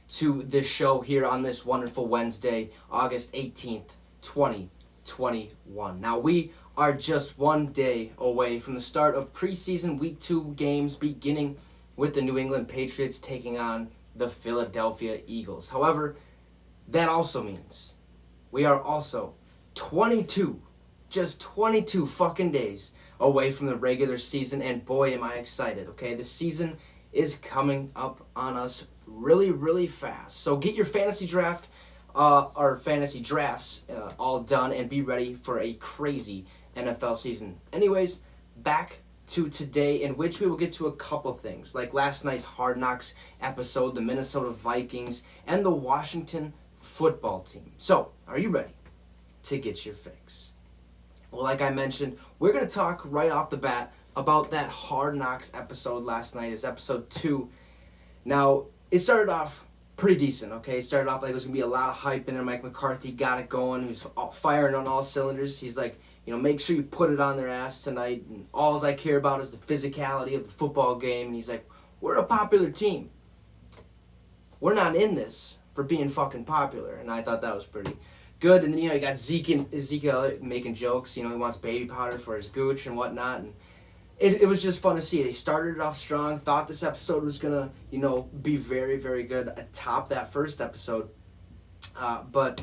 to this show here on this wonderful Wednesday, August 18th, 2021. Now, we are just one day away from the start of preseason Week 2 games, beginning with the New England Patriots taking on the Philadelphia Eagles. However, that also means we are also 22, just 22 fucking days away from the regular season, and boy, am I excited, okay? The season is coming up on us really, really fast. So get your fantasy draft, or fantasy drafts all done and be ready for a crazy NFL season. Anyways, back to today, in which we will get to a couple things, like last night's Hard Knocks episode, the Minnesota Vikings, and the Washington football team. So, are you ready to get your fix? Well, like I mentioned, we're going to talk right off the bat about that Hard Knocks episode last night. It was episode 2. Now, it started off pretty decent, okay? It started off like it was going to be a lot of hype in there. Mike McCarthy got it going. He was firing on all cylinders. He's like, make sure you put it on their ass tonight. And all I care about is the physicality of the football game. And he's like, we're a popular team. We're not in this for being fucking popular. And I thought that was pretty good. And then, you got Ezekiel making jokes. He wants baby powder for his gooch and whatnot. And it was just fun to see. They started it off strong. Thought this episode was going to, be very, very good atop that first episode. But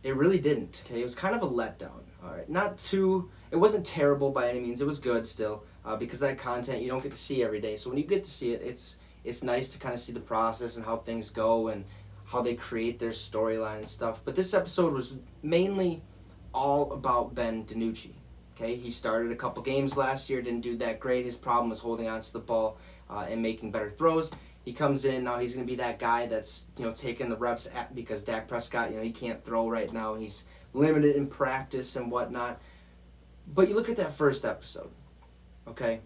it really didn't, okay? It was kind of a letdown. All right, it wasn't terrible by any means. It was good still, because that content you don't get to see every day. So when you get to see it, it's nice to kind of see the process and how things go and how they create their storyline and stuff. But this episode was mainly all about Ben DiNucci. Okay, he started a couple games last year, didn't do that great. His problem was holding on to the ball and making better throws. He comes in, now he's going to be that guy that's, taking the reps because Dak Prescott, he can't throw right now. He's limited in practice and whatnot. But you look at that first episode, okay?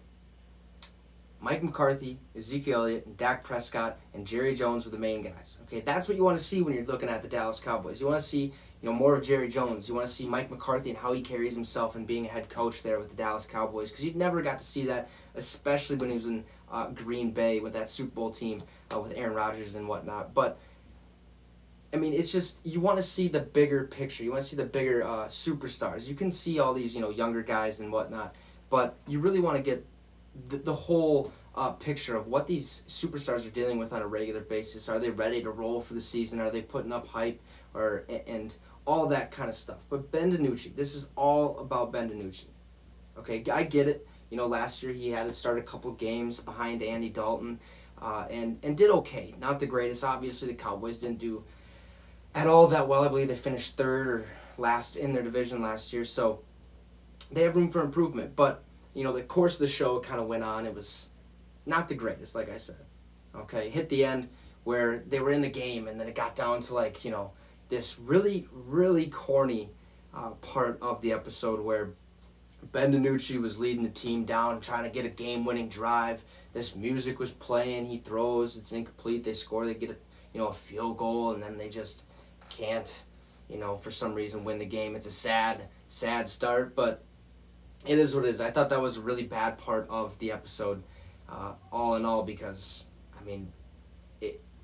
Mike McCarthy, Ezekiel Elliott, and Dak Prescott, and Jerry Jones were the main guys. Okay, that's what you want to see when you're looking at the Dallas Cowboys. You want to see, more of Jerry Jones. You want to see Mike McCarthy and how he carries himself and being a head coach there with the Dallas Cowboys, because you never got to see that, especially when he was in Green Bay with that Super Bowl team with Aaron Rodgers and whatnot. But it's just, you want to see the bigger picture. You want to see the bigger superstars. You can see all these, younger guys and whatnot, but you really want to get the whole picture of what these superstars are dealing with on a regular basis. Are they ready to roll for the season? Are they putting up hype? And all that kind of stuff. But Ben DiNucci, this is all about Ben DiNucci. Okay, I get it. Last year he had to start a couple games behind Andy Dalton and did okay. Not the greatest. Obviously, the Cowboys didn't do at all that well. I believe they finished third or last in their division last year, so they have room for improvement. But, the course of the show kind of went on. It was not the greatest, like I said. Okay, hit the end where they were in the game, and then it got down to, this really, really corny part of the episode where Ben DiNucci was leading the team down, trying to get a game-winning drive. This music was playing. He throws. It's incomplete. They score. They get a field goal, and then they just can't, for some reason win the game. It's a sad, sad start, but it is what it is. I thought that was a really bad part of the episode, all in all, because,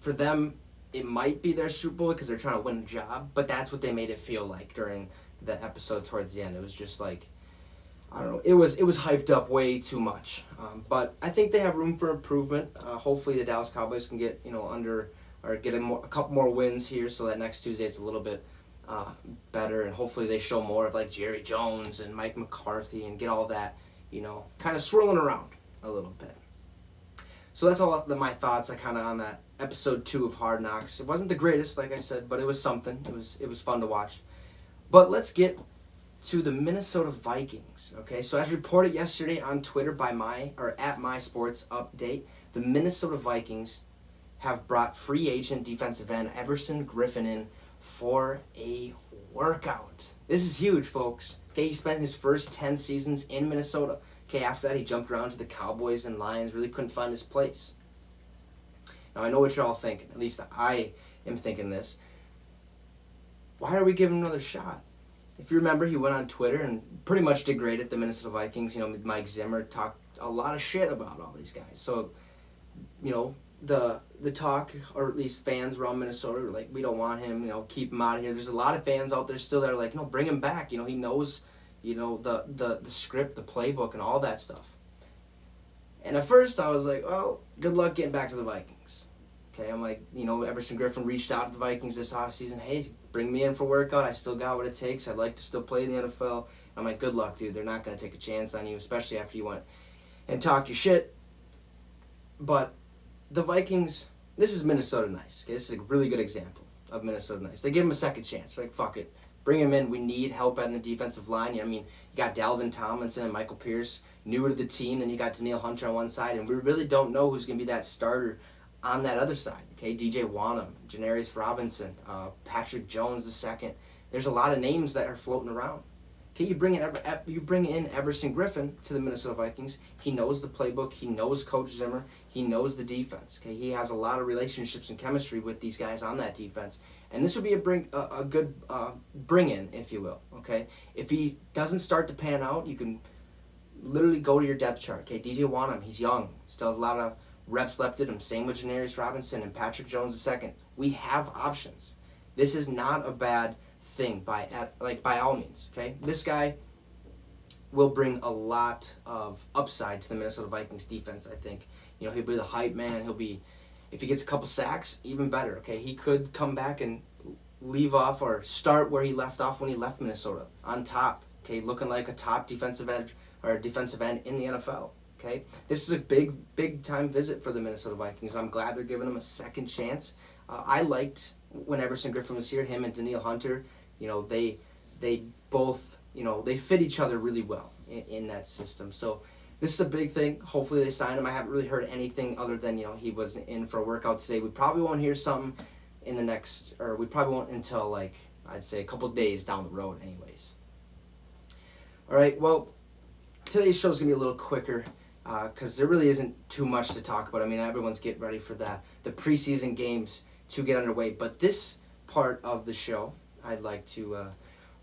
for them, it might be their Super Bowl because they're trying to win a job, but that's what they made it feel like during the episode towards the end. It was just like, I don't know, it was hyped up way too much. But I think they have room for improvement. Hopefully the Dallas Cowboys can get, get a couple more wins here, so that next Tuesday it's a little bit better, and hopefully they show more of like Jerry Jones and Mike McCarthy and get all that, kind of swirling around a little bit. So that's all my thoughts on that episode 2 of Hard Knocks. It wasn't the greatest, like I said, but it was something. It was fun to watch. But let's get to the Minnesota Vikings. Okay, so as reported yesterday on Twitter at my Sports Update, the Minnesota Vikings have brought free agent defensive end Everson Griffin in for a workout. This is huge, folks. Okay, he spent his first 10 seasons in Minnesota. Okay, after that he jumped around to the Cowboys and Lions, really couldn't find his place. Now I know what you're all thinking, at least I am thinking this. Why are we giving him another shot? If you remember, he went on Twitter and pretty much did great at the Minnesota Vikings. Mike Zimmer talked a lot of shit about all these guys. So, the talk, or at least fans around Minnesota were like, we don't want him, keep him out of here. There's a lot of fans out there still that are like, no, bring him back. He knows, the script, the playbook, and all that stuff. And at first I was like, well, good luck getting back to the Vikings. Okay, I'm like, Everson Griffin reached out to the Vikings this offseason. Hey, bring me in for workout. I still got what it takes. I'd like to still play in the NFL. I'm like, good luck, dude. They're not going to take a chance on you, especially after you went and talked your shit. But the Vikings, this is Minnesota nice. Okay? This is a really good example of Minnesota nice. They give him a second chance. They're like, fuck it. Bring him in. We need help on the defensive line. You got Dalvin Tomlinson and Michael Pierce newer to the team. Then you got Danielle Hunter on one side. And we really don't know who's going to be that starter on that other side. Okay, DJ Wanham, Janarius Robinson, Patrick Jones II. There's a lot of names that are floating around. Okay, you bring in Everson Griffin to the Minnesota Vikings. He knows the playbook. He knows Coach Zimmer. He knows the defense. Okay, he has a lot of relationships and chemistry with these guys on that defense. And this would be a good bring-in, if you will. Okay, if he doesn't start to pan out, you can literally go to your depth chart. Okay, DJ Wanham, he's young, still has a lot of reps left in him. Same with Janarius Robinson and Patrick Jones II. We have options. This is not a bad thing by all means. Okay, this guy will bring a lot of upside to the Minnesota Vikings defense. I think he'll be the hype man. He'll be, if he gets a couple sacks, even better. Okay, he could come back and leave off or start where he left off when he left Minnesota, on top. Okay, looking like a top defensive edge or defensive end in the NFL. Okay, this is a big time visit for the Minnesota Vikings. I'm glad they're giving him a second chance. I liked when Everson Griffin was here, him and Danielle Hunter. They both, they fit each other really well in that system. So this is a big thing. Hopefully they sign him. I haven't really heard anything other than, he was in for a workout today. We probably won't hear something we probably won't until I'd say a couple days down the road anyways. All right, well, today's show is going to be a little quicker because there really isn't too much to talk about. Everyone's getting ready for the preseason games to get underway. But this part of the show, I'd like to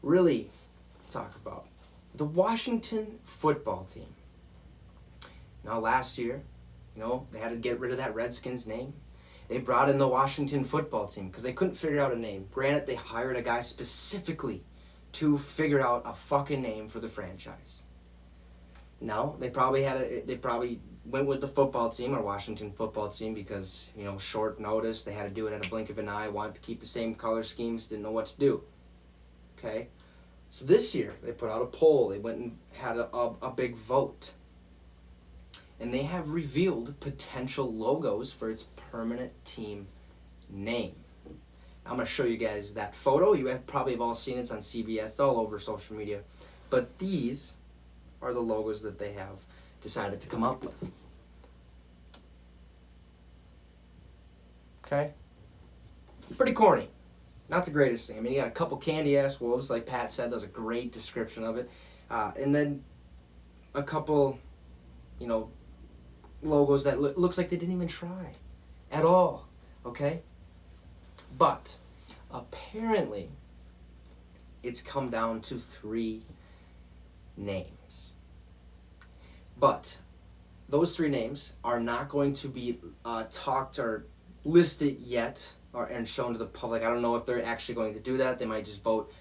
really talk about the Washington football team. Now, last year, they had to get rid of that Redskins name. They brought in the Washington football team because they couldn't figure out a name. Granted, they hired a guy specifically to figure out a fucking name for the franchise. No, they probably went with the football team or Washington football team because, short notice, they had to do it at a blink of an eye, wanted to keep the same color schemes, didn't know what to do. Okay? So this year, they put out a poll. They went and had a big vote. And they have revealed potential logos for its permanent team name. I'm going to show you guys that photo. You probably have all seen it. It's on CBS. It's all over social media. But these are the logos that they have decided to come up with. Okay? Pretty corny. Not the greatest thing. You got a couple candy-ass wolves, like Pat said. That was a great description of it. And then a couple, logos that looks like they didn't even try at all. Okay? But apparently, it's come down to 3 names. But those 3 names are not going to be talked or listed yet and shown to the public. I don't know if they're actually going to do that. They might just vote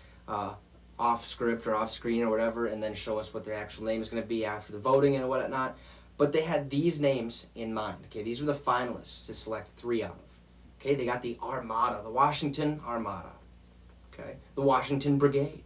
off script or off screen or whatever and then show us what their actual name is going to be after the voting and whatnot. But they had these names in mind. Okay, these were the finalists to select 3 out of. Okay, they got the Armada, the Washington Armada. Okay, the Washington Brigade,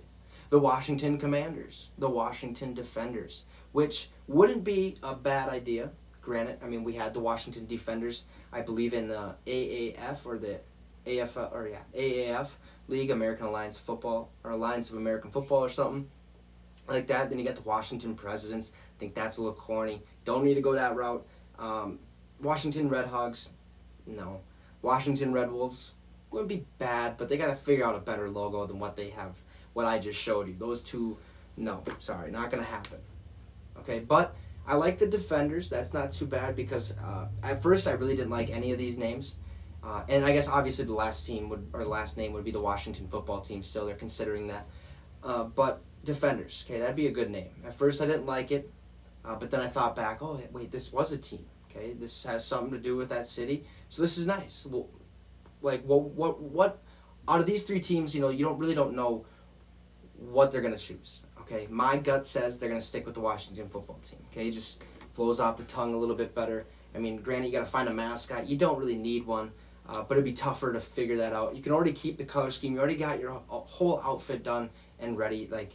the Washington Commanders, the Washington Defenders, which wouldn't be a bad idea. Granted, we had the Washington Defenders, I believe, in the AAF or the AAF League, American Alliance Football, or Alliance of American Football or something like that. Then you got the Washington Presidents. I think that's a little corny. Don't need to go that route. Washington Red Hogs, no. Washington Red Wolves wouldn't be bad, but they got to figure out a better logo than what they have, what I just showed you. Those 2, no, sorry, not going to happen. Okay, but I like the Defenders. That's not too bad because at first I really didn't like any of these names. And I guess obviously the last name would be the Washington football team still. They're considering that. But Defenders, okay, that'd be a good name. At first I didn't like it, but then I thought back, oh, wait, this was a team. Okay, this has something to do with that city. So this is nice. Well, what out of these three teams, you don't know what they're gonna choose. Okay, my gut says they're gonna stick with the Washington football team. Okay, it just flows off the tongue a little bit better. I mean, granted, you got to find a mascot. You don't really need one, but it'd be tougher to figure that out. You can already keep the color scheme. You already got your whole outfit done and ready. Like,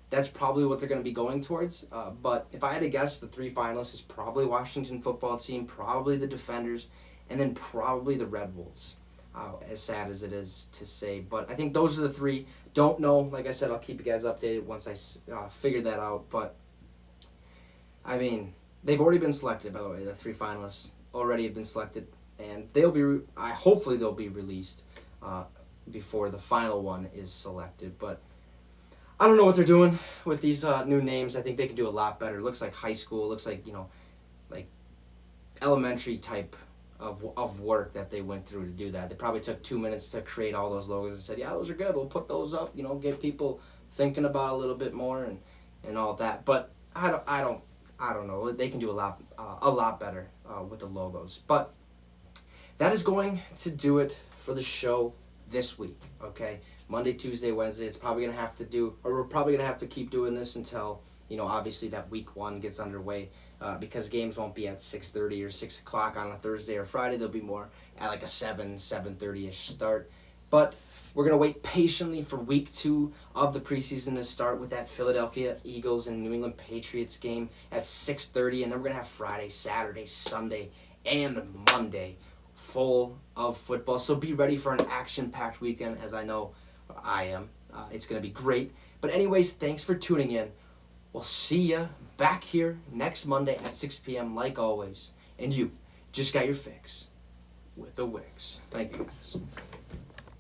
that's probably what they're going to be going towards. But if I had to guess, the three finalists is probably Washington football team, probably the Defenders, and then probably the Red Wolves. As sad as it is to say, but I think those are the three. Don't know. Like I said, I'll keep you guys updated once I figure that out. But I mean, they've already been selected. By the way, the three finalists already have been selected, and hopefully they'll be released before the final one is selected. But I don't know what they're doing with these new names. I think they can do a lot better. It looks like high school. It looks like like elementary type of work that they went through to do that. They probably took 2 minutes to create all those logos and said, yeah, those are good. We'll put those up. Get people thinking about it a little bit more and all that. But I don't know. They can do a lot better with the logos. But that is going to do it for the show this week. Okay, Monday, Tuesday, Wednesday. We're probably gonna have to keep doing this until obviously that week one gets underway. Because games won't be at 6:30 or 6 o'clock on a Thursday or Friday. They'll be more at like a 7:30ish start. But we're going to wait patiently for week 2 of the preseason to start with that Philadelphia Eagles and New England Patriots game at 6:30. And then we're going to have Friday, Saturday, Sunday, and Monday full of football. So be ready for an action-packed weekend, as I know I am. It's going to be great. But anyways, thanks for tuning in. We'll see ya back here next Monday at 6 p.m. like always. And you just got your fix with the Wicks. Thank you, guys.